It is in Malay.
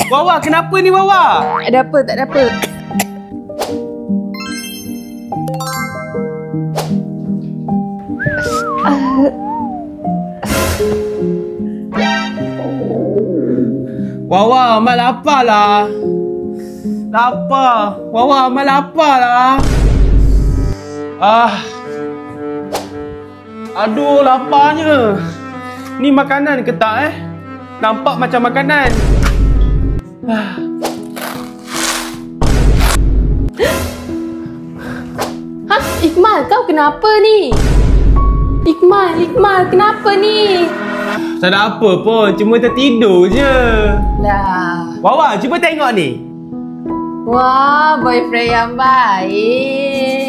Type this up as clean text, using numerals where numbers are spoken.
Wawa, kenapa ni Wawa? Tak ada apa, tak ada apa. Wawa, Amal lapar lah. Lapar. Wawa, Amal lapar lah. Aduh, laparnya. Ni makanan ke tak Nampak macam makanan. Iqmal, kau kenapa ni? Iqmal, kenapa ni? Tak ada apa pun, cuma tertidur je. Lah. Wawa, cuba tengok ni. Wah, boyfriend yang baik.